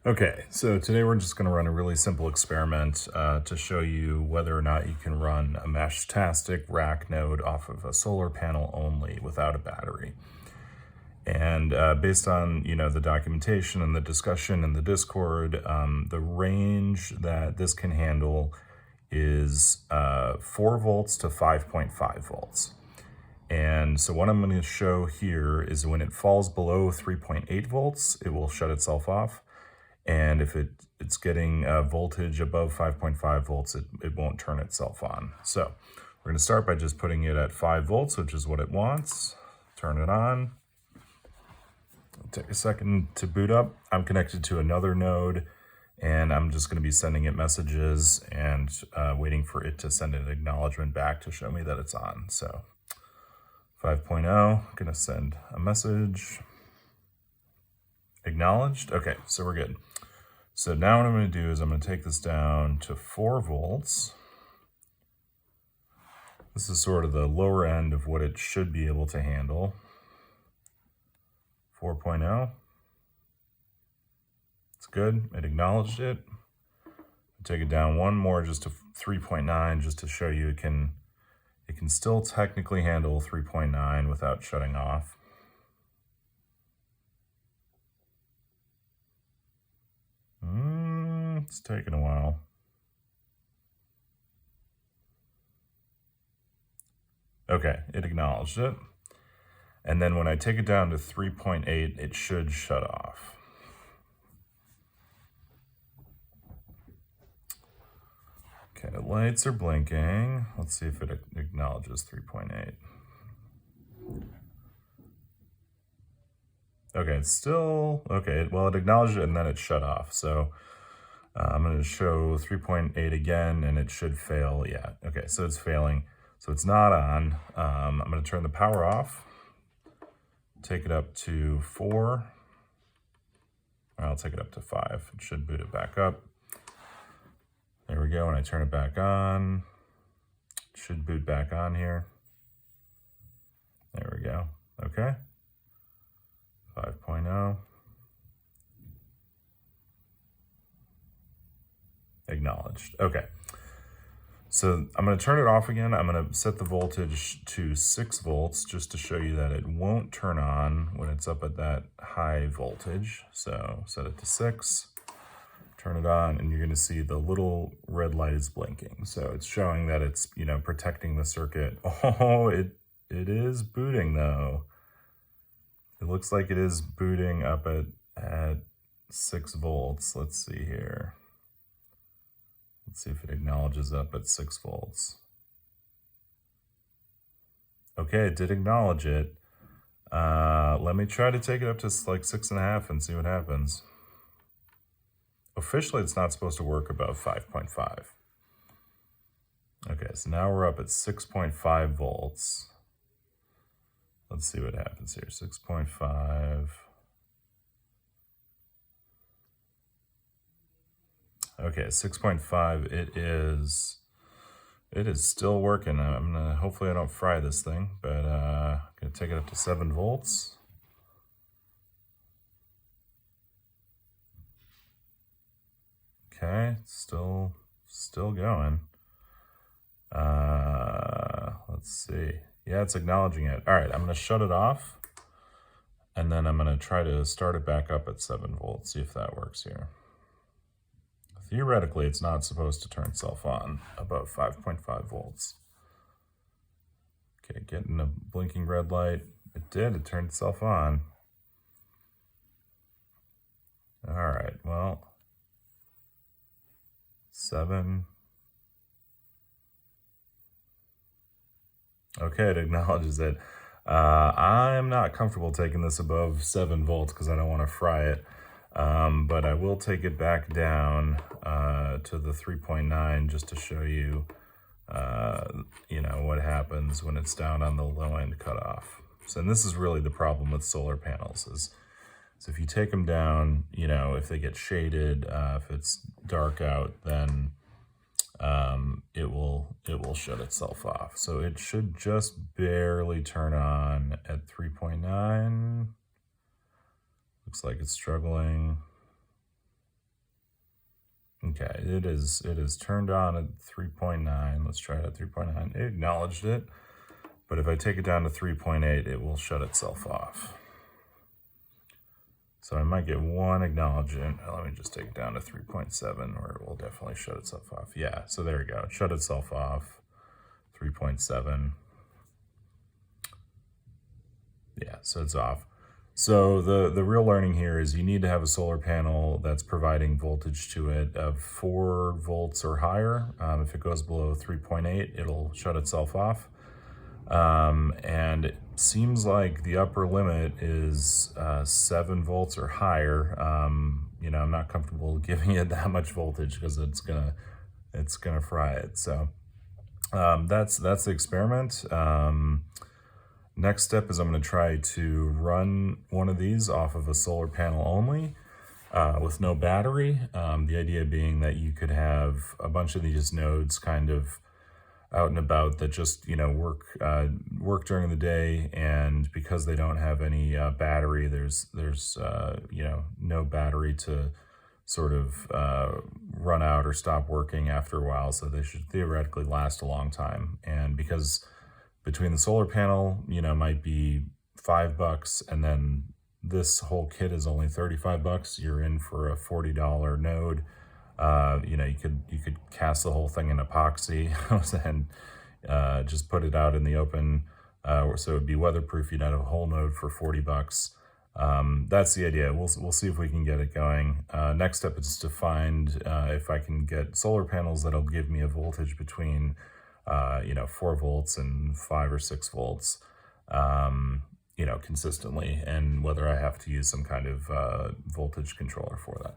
Okay, so today we're just going to run a really simple experiment to show you whether or not you can run a Meshtastic rack node off of a solar panel only without a battery. And based on the documentation and the discussion in the Discord, the range that this can handle is 4 volts to 5.5 volts. And so what I'm going to show here is when it falls below 3.8 volts, it will shut itself off. And if it's getting voltage above 5.5 volts, it won't turn itself on. So we're going to start by just putting it at 5 volts, which is what it wants. Turn it on. It'll take a second to boot up. I'm connected to another node, and I'm just going to be sending it messages and waiting for it to send an acknowledgement back to show me that it's on. So 5.0, going to send a message. Acknowledged. Okay, so we're good. So now what I'm going to do is I'm going to take this down to 4 volts. This is sort of the lower end of what it should be able to handle. 4.0. It's good. It acknowledged it. Take it down one more just to 3.9 just to show you it can still technically handle 3.9 without shutting off. It's taking a while. Okay, it acknowledged it. And then when I take it down to 3.8, it should shut off. Okay, the lights are blinking. Let's see if it acknowledges 3.8. Okay, it's still, okay, well, it acknowledged it and then it shut off. So I'm going to show 3.8 again and it should fail. Yeah, okay, so it's failing. So it's not on. I'm going to turn the power off, take it up to 4. I'll take it up to 5. It should boot it back up. There we go. When I turn it back on, it should boot back on here. There we go. Okay. 5.0. Acknowledged. Okay. So I'm going to turn it off again. I'm going to set the voltage to 6 volts just to show you that it won't turn on when it's up at that high voltage. So set it to 6, turn it on, and you're going to see the little red light is blinking. So it's showing that it's, protecting the circuit. Oh, it is booting though. It looks like it is booting up at 6 volts. Let's see here. Let's see if it acknowledges up at 6 volts. Okay, it did acknowledge it. Let me try to take it up to like 6.5 and see what happens. Officially, it's not supposed to work above 5.5. Okay, so now we're up at 6.5 volts. Let's see what happens here. 6.5. Okay, 6.5, it is still working. I'm gonna, hopefully I don't fry this thing, but I'm gonna take it up to 7 volts. Okay, still going. Let's see. Yeah, it's acknowledging it. All right, I'm gonna shut it off, and then I'm gonna try to start it back up at 7 volts, see if that works here. Theoretically, it's not supposed to turn itself on above 5.5 volts. Okay, getting a blinking red light. It did, it turned itself on. All right, well, 7. Okay, it acknowledges it. I'm not comfortable taking this above 7 volts because I don't want to fry it. But I will take it back down to the 3.9 just to show you, what happens when it's down on the low end cutoff. So, and this is really the problem with solar panels is if you take them down, if they get shaded, if it's dark out, then it will shut itself off. So it should just barely turn on at 3.9. Looks like it's struggling. Okay, it is turned on at 3.9. Let's try it at 3.9. It acknowledged it, but if I take it down to 3.8, it will shut itself off. So I might get one acknowledgement. Let me just take it down to 3.7 where it will definitely shut itself off. Yeah, so there we go. It shut itself off. 3.7. Yeah, so it's off. So the real learning here is you need to have a solar panel that's providing voltage to it of 4 volts or higher. If it goes below 3.8, it'll shut itself off. And it seems like the upper limit is 7 volts or higher. You know, I'm not comfortable giving it that much voltage because it's gonna fry it. So that's the experiment. Next step is I'm going to try to run one of these off of a solar panel only with no battery. The idea being that you could have a bunch of these nodes kind of out and about that just, you know, work during the day, and because they don't have any battery, there's you know, no battery to sort of run out or stop working after a while, so they should theoretically last a long time. And because between the solar panel, you know, might be $5, and then this whole kit is only $35, you're in for a $40 node. You know, you could cast the whole thing in epoxy and just put it out in the open, so it'd be weatherproof. You'd have a whole node for $40. That's the idea. We'll see if we can get it going. Next step is to find if I can get solar panels that'll give me a voltage between you know, 4 volts and 5 or 6 volts, you know, consistently, and whether I have to use some kind of voltage controller for that.